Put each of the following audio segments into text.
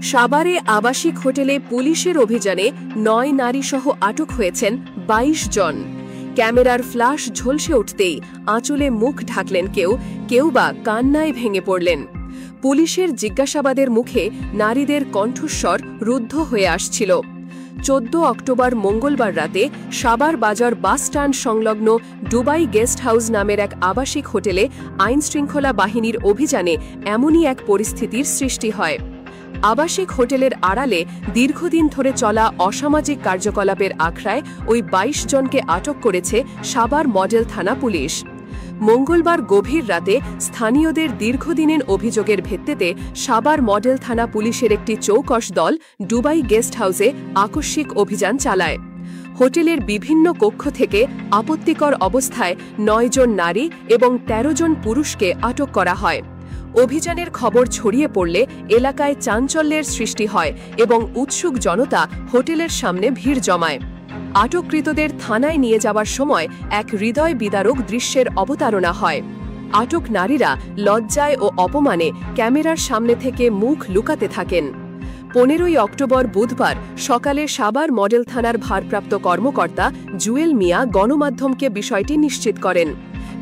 সাভারে আবাসিক হোটেলে পুলিশের অভিযানে ৯ নারী সহ আটক হয়েছেন ২২ জন। ক্যামেরার ফ্ল্যাশ ঝলসে উঠতেই আঁচলে মুখ ঢাকলেন কেউ, কেউ বা কান্নায় ভেঙে পড়লেন। পুলিশের জিজ্ঞাসাবাদের মুখে নারীদের কণ্ঠস্বর রুদ্ধ হয়ে আসছিল। ১৪ অক্টোবর মঙ্গলবার রাতে সাভার বাজার বাস স্ট্যান্ড সংলগ্ন দুবাই গেস্ট হাউস নামের এক আবাসিক হোটেলে আইনশৃঙ্খলা বাহিনীর অভিযানে এমনই এক পরিস্থিতির সৃষ্টি হয়। আবাসিক হোটেলের আড়ালে দীর্ঘদিন ধরে চলা অসামাজিক কার্যকলাপের আখড়ায় ওই ২২ জনকে আটক করেছে সাভার মডেল থানা পুলিশ। মঙ্গলবার গভীর রাতে স্থানীয়দের দীর্ঘদিনের অভিযোগের ভিত্তিতে সাভার মডেল থানা পুলিশের একটি চৌকস দল দুবাই গেস্ট হাউসে আকস্মিক অভিযান চালায়। হোটেলের বিভিন্ন কক্ষ থেকে আপত্তিকর অবস্থায় ৯ জন নারী এবং ১৩ জন পুরুষকে আটক করা হয়। অভিযানের খবর ছড়িয়ে পড়লে এলাকায় চাঞ্চল্যের সৃষ্টি হয় এবং উৎসুক জনতা হোটেলের সামনে ভিড় জমায়। আটককৃতদের থানায় নিয়ে যাওয়ার সময় এক হৃদয় বিদারক দৃশ্যের অবতারণা হয়। আটক নারীরা লজ্জায় ও অপমানে ক্যামেরার সামনে থেকে মুখ লুকাতে থাকেন। ১৫ই অক্টোবর বুধবার সকালে সাভার মডেল থানার ভারপ্রাপ্ত কর্মকর্তা জুয়েল মিয়া গণমাধ্যমকে বিষয়টি নিশ্চিত করেন।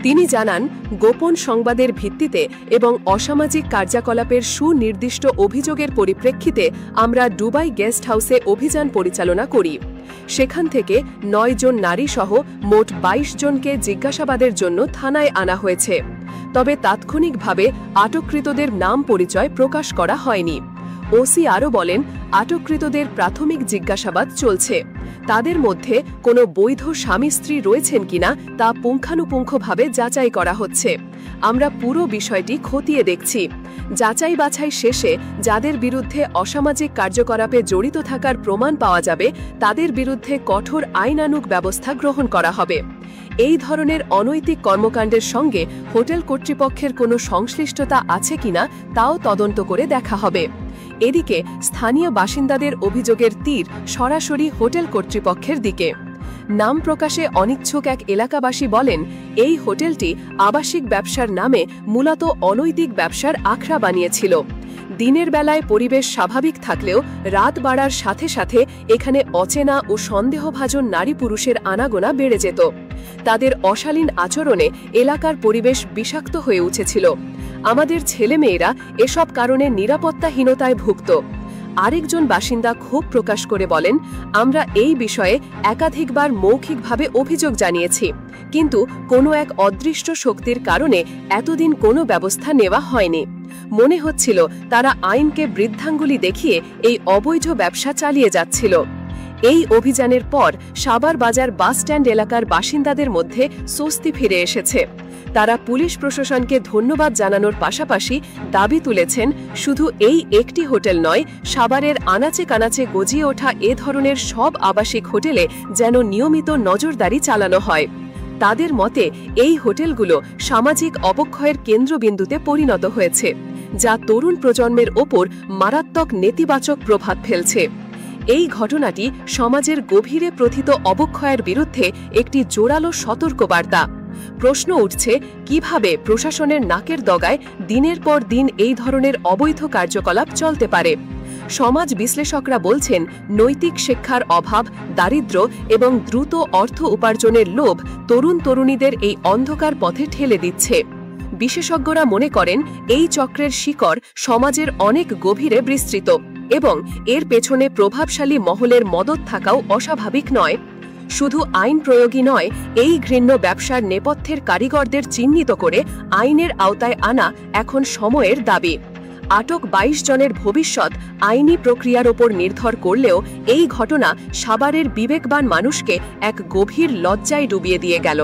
তিনি জানান, গোপন সংবাদের ভিত্তিতে এবং অসামাজিক কার্যকলাপের সুনির্দিষ্ট অভিযোগের পরিপ্রেক্ষিতে আমরা দুবাই গেস্ট হাউসে অভিযান পরিচালনা করি। সেখান থেকে ৯ জন নারী সহ মোট ২২ জনকে জিজ্ঞাসাবাদের জন্য থানায় আনা হয়েছে। তবে তাৎক্ষণিকভাবে আটককৃতদের নাম পরিচয় প্রকাশ করা হয়নি। ওসি আরও বলেন, আটককৃতদের প্রাথমিক জিজ্ঞাসাবাদ চলছে। তাদের মধ্যে কোনো বৈধ স্বামী স্ত্রী রয়েছেন কিনা তা পুঙ্খানুপুঙ্খভাবে যাচাই করা হচ্ছে। আমরা পুরো বিষয়টি খতিয়ে দেখছি। যাচাই বাছাই শেষে যাদের বিরুদ্ধে অসামাজিক কার্যকলাপে জড়িত থাকার প্রমাণ পাওয়া যাবে তাদের বিরুদ্ধে কঠোর আইনানুগ ব্যবস্থা গ্রহণ করা হবে। এই ধরনের অনৈতিক কর্মকাণ্ডের সঙ্গে হোটেল কর্তৃপক্ষের কোনো সংশ্লিষ্টতা আছে কিনা তাও তদন্ত করে দেখা হবে। এদিকে স্থানীয় বাসিন্দাদের অভিযোগের তীর সরাসরি হোটেল কর্তৃপক্ষের দিকে। নাম প্রকাশে অনিচ্ছুক এক এলাকাবাসী বলেন, এই হোটেলটি আবাসিক ব্যবসার নামে মূলত অনৈতিক ব্যবসার আখড়া বানিয়েছিল। দিনের বেলায় পরিবেশ স্বাভাবিক থাকলেও রাত বাড়ার সাথে সাথে এখানে অচেনা ও সন্দেহভাজন নারী পুরুষের আনাগোনা বেড়ে যেত। তাদের অশালীন আচরণে এলাকার পরিবেশ বিষাক্ত হয়ে উঠেছিল। আমাদের ছেলেমেয়েরা এসব কারণে নিরাপত্তাহীনতায় ভুগত। আরেকজন বাসিন্দা ক্ষোভ প্রকাশ করে বলেন, আমরা এই বিষয়ে একাধিকবার মৌখিকভাবে অভিযোগ জানিয়েছি, কিন্তু কোনো এক অদৃষ্ট শক্তির কারণে এতদিন কোনো ব্যবস্থা নেওয়া হয়নি। মনে হচ্ছিল তারা আইনকে বৃদ্ধাঙ্গুলি দেখিয়ে এই অবৈধ ব্যবসা চালিয়ে যাচ্ছিল। এই অভিযানের পর সাভার বাজার বাস স্ট্যান্ড এলাকার বাসিন্দাদের মধ্যে স্বস্তি ফিরে এসেছে। তারা পুলিশ প্রশাসনকে ধন্যবাদ জানানোর পাশাপাশি দাবি তুলেছেন, শুধু এই একটি হোটেল নয়, সাভারের আনাচে কানাচে গজিয়ে ওঠা এ ধরনের সব আবাসিক হোটেলে যেন নিয়মিত নজরদারি চালানো হয়। তাদের মতে এই হোটেলগুলো সামাজিক অবক্ষয়ের কেন্দ্রবিন্দুতে পরিণত হয়েছে, যা তরুণ প্রজন্মের ওপর মারাত্মক নেতিবাচক প্রভাব ফেলছে। এই ঘটনাটি সমাজের গভীরে প্রথিত অবক্ষয়ের বিরুদ্ধে একটি জোরালো সতর্কবার্তা। প্রশ্ন উঠছে, কিভাবে প্রশাসনের নাকের ডগায় দিনের পর দিন এই ধরনের অবৈধ কার্যকলাপ চলতে পারে। সমাজ বিশ্লেষকরা বলছেন, নৈতিক শিক্ষার অভাব, দারিদ্র্য এবং দ্রুত অর্থ উপার্জনের লোভ তরুণ তরুণীদের এই অন্ধকার পথে ঠেলে দিচ্ছে। বিশেষজ্ঞরা মনে করেন, এই চক্রের শিকড় সমাজের অনেক গভীরে বিস্তৃত এবং এর পেছনে প্রভাবশালী মহলের মদত থাকাও অস্বাভাবিক নয়। শুধু আইন প্রয়োগই নয়, এই ঘৃণ্য ব্যবসার নেপথ্যের কারিগরদের চিহ্নিত করে আইনের আওতায় আনা এখন সময়ের দাবি। আটক ২২ জনের ভবিষ্যৎ আইনি প্রক্রিয়ার ওপর নির্ভর করলেও এই ঘটনা সাভারের বিবেকবান মানুষকে এক গভীর লজ্জায় ডুবিয়ে দিয়ে গেল।